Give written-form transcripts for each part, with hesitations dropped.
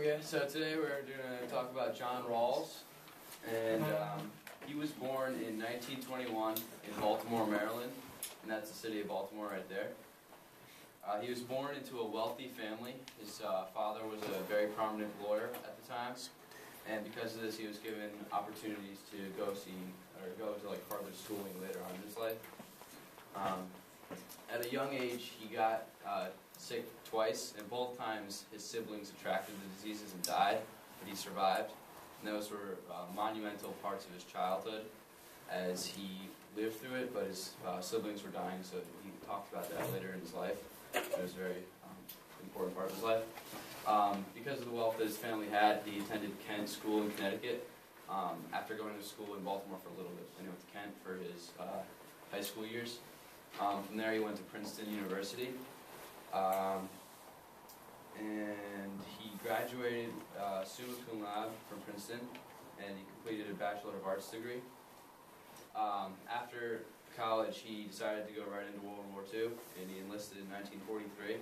Okay, so today we're going to talk about John Rawls, and he was born in 1921 in Baltimore, Maryland, and that's the city of Baltimore right there. He was born into a wealthy family. His father was a very prominent lawyer at the time, and because of this he was given opportunities to go to like further schooling later on in his life. At a young age he got sick twice, and both times his siblings contracted the diseases and died, but he survived. And those were monumental parts of his childhood as he lived through it, but his siblings were dying, so he talked about that later in his life. It was a very important part of his life. Because of the wealth that his family had, he attended Kent School in Connecticut. After going to school in Baltimore for a little bit, he went to Kent for his high school years. From there he went to Princeton University. And he graduated summa cum laude from Princeton, and he completed a Bachelor of Arts degree. After college, he decided to go right into World War II, and he enlisted in 1943.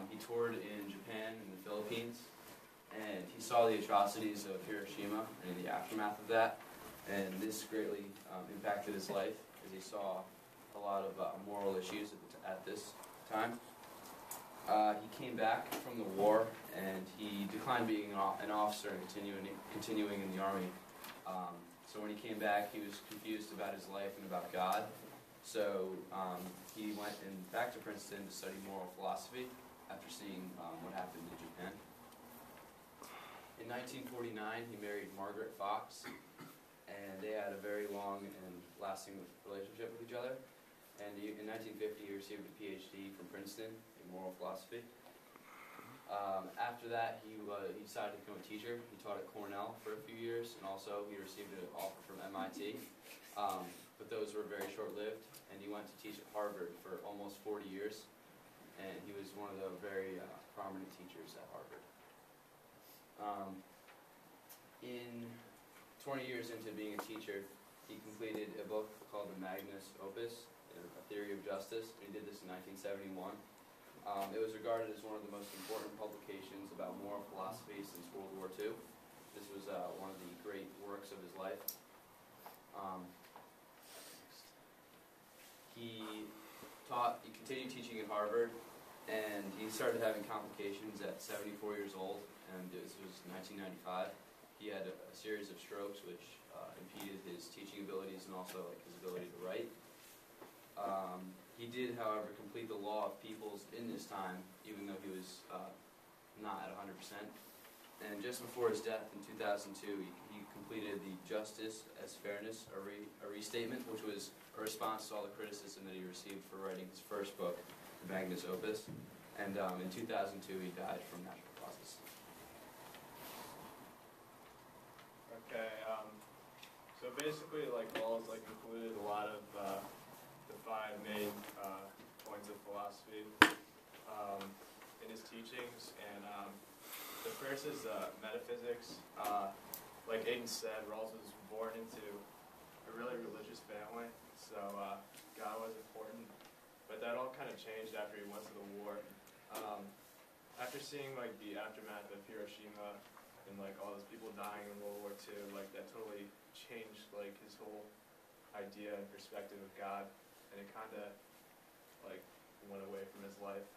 He toured in Japan and the Philippines, and he saw the atrocities of Hiroshima and the aftermath of that, and this greatly impacted his life as he saw a lot of moral issues at this time. He came back from the war, and he declined being an officer and continuing in the Army. So when he came back, he was confused about his life and about God. So he went back to Princeton to study moral philosophy after seeing what happened in Japan. In 1949, he married Margaret Fox, and they had a very long and lasting relationship with each other. And in 1950, he received a PhD from Princeton in moral philosophy. After that, he decided to become a teacher. He taught at Cornell for a few years, and also he received an offer from MIT. But those were very short-lived, and he went to teach at Harvard for almost 40 years. And he was one of the very prominent teachers at Harvard. In 20 years into being a teacher, he completed a book called the Magnus Opus, A Theory of Justice. He did this in 1971. It was regarded as one of the most important publications about moral philosophy since World War II. This was one of the great works of his life. He continued teaching at Harvard, and he started having complications at 74 years old, and this was 1995. He had a series of strokes which impeded his teaching abilities and also his ability to write. He did, however, complete the law of peoples in this time, even though he was not at 100%. And just before his death in 2002, he completed the Justice as Fairness, a restatement, which was a response to all the criticism that he received for writing his first book, the Magnus Opus. And in 2002, he died from natural causes. Okay, so basically, Rawls included a lot of the 5 main points of philosophy in his teachings, and the first is metaphysics. Like Aiden said, Rawls was born into a really religious family, so God was important, but that all kind of changed after he went to the war. After seeing the aftermath of Hiroshima and all those people dying in World War II, that totally changed his whole idea and perspective of God, and it kind of went away from his life.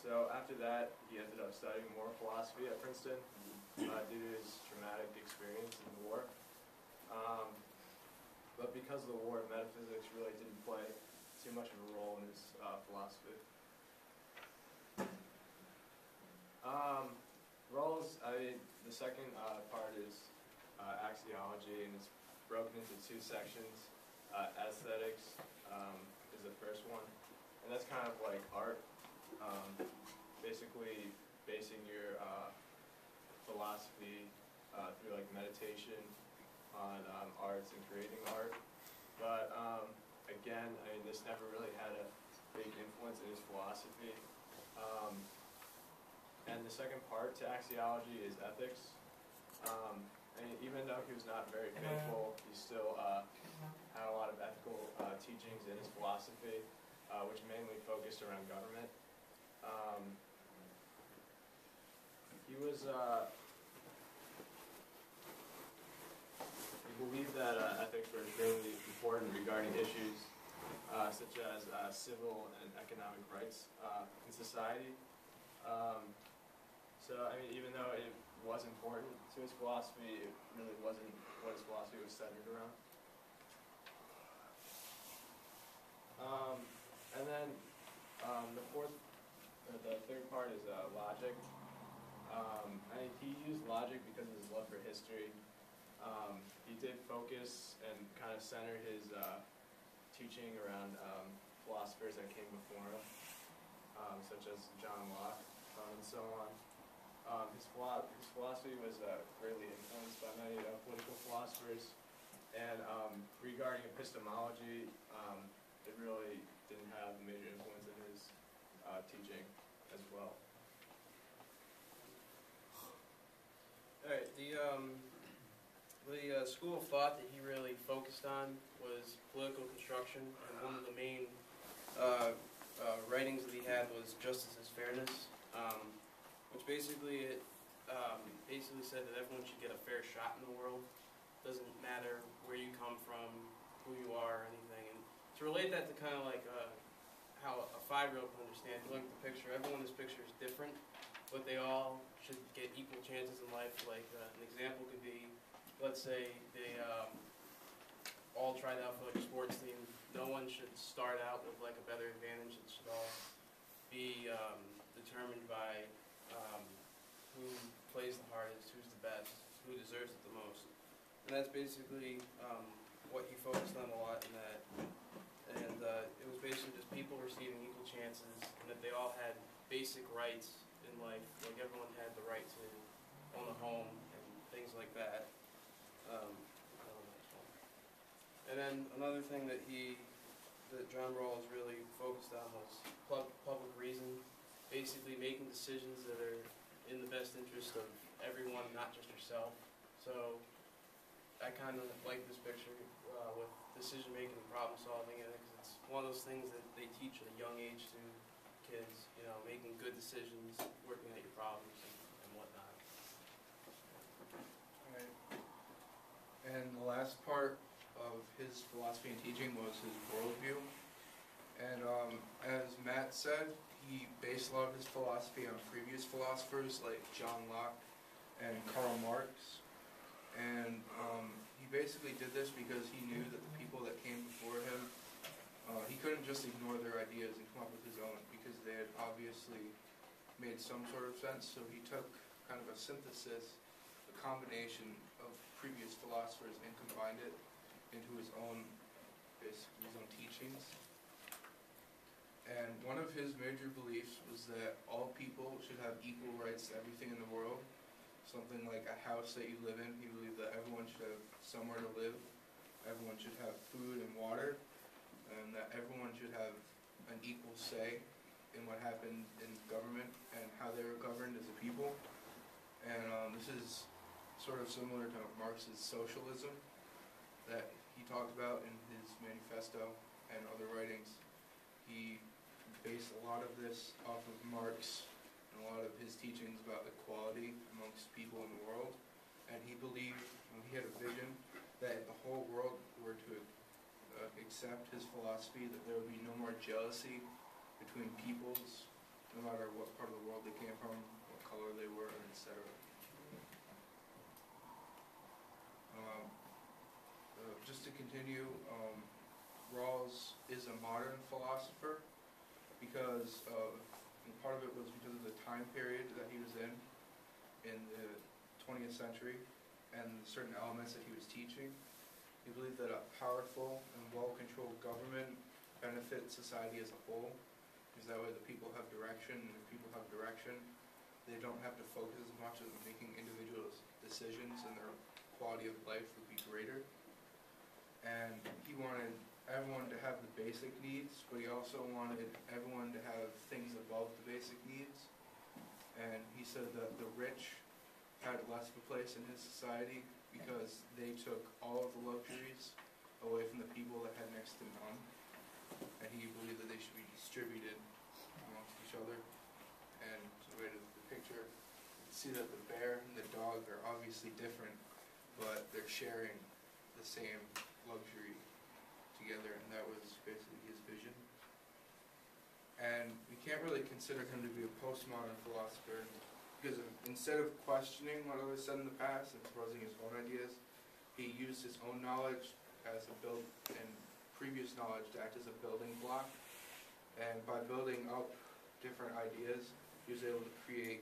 So after that, he ended up studying moral philosophy at Princeton due to his traumatic experience in the war. But because of the war, metaphysics really didn't play too much of a role in his philosophy. Rawls, the second part is axiology, and it's broken into 2 sections. Aesthetics is the first one, and that's kind of like art, basically basing your philosophy through meditation on arts and creating art. But again, this never really had a big influence in his philosophy. And the second part to axiology is ethics. And even though he was not very faithful, he still had a lot of ethical teachings in his philosophy, which mainly focused around government. he believed that ethics were extremely important regarding issues such as civil and economic rights in society. So, I mean, even though it was important to his philosophy, it really wasn't what his philosophy was centered around. And then the third part is logic. And he used logic because of his love for history. He did focus and kind of center his teaching around philosophers that came before him, such as John Locke and so on. His philosophy was greatly influenced by many political philosophers, and regarding epistemology, it really didn't have a major influence in his teaching as well. Alright, the school of thought that he really focused on was political construction, and one of the main writings that he had was Justice is Fairness, which basically said that everyone should get a fair shot in the world. Doesn't matter where you come from, who you are, or anything. And to relate that to kind of like how a 5-year-old can understand, if you look at the picture, everyone in this picture is different, but they all should get equal chances in life. Like an example could be, let's say they all tried out for like a sports team. No one should start out with like a better advantage. It should all be determined by who plays the hardest, who's the best, who deserves it the most. And that's basically what he focused on a lot in that. And it was basically just people receiving equal chances, and that they all had basic rights in life. Like everyone had the right to own a home and things like that. And then another thing that John Rawls really focused on was public reason, basically making decisions that are in the best interest of everyone, not just yourself. So I kind of like this picture with decision making and problem solving in it, because it's one of those things that they teach at a young age to kids, you know, making good decisions, working at your problems and whatnot. Alright. And the last part of his philosophy and teaching was his worldview. And as Matt said, he based a lot of his philosophy on previous philosophers like John Locke and Karl Marx. And he basically did this because he knew that the people that came before him, he couldn't just ignore their ideas and come up with his own, because they had obviously made some sort of sense. So he took kind of a synthesis, a combination of previous philosophers, and combined it into his own, basically his own teachings. And one of his major beliefs was that all people should have equal rights to everything in the world. Something like a house that you live in. He believed that everyone should have somewhere to live, everyone should have food and water, and that everyone should have an equal say in what happened in government and how they were governed as a people. And this is sort of similar to Marx's socialism that he talked about in his manifesto and other writings. He based a lot of this off of Marx and a lot of his teachings about equality amongst people in the world. And he believed, he had a vision that if the whole world were to accept his philosophy, that there would be no more jealousy between peoples, no matter what part of the world they came from, what color they were, etc. Just to continue, Rawls is a modern philosopher because part of it was because of the time period that he was in the 20th century, and certain elements that he was teaching. He believed that a powerful and well-controlled government benefits society as a whole, because that way the people have direction, and if people have direction, they don't have to focus as much on making individual decisions, and their quality of life would be greater. And he wanted everyone to have the basic needs, but he also wanted everyone to have things above the basic needs. And he said that the rich had less of a place in his society because they took all of the luxuries away from the people that had next to none. And he believed that they should be distributed amongst each other. And to the way to the picture, it's see that the bear and the dog are obviously different, but they're sharing the same luxury together, and that was basically his vision. And we can't really consider him to be a postmodern philosopher, because instead of questioning what others said in the past and proposing his own ideas, he used his own knowledge as a build and previous knowledge to act as a building block. And by building up different ideas, he was able to create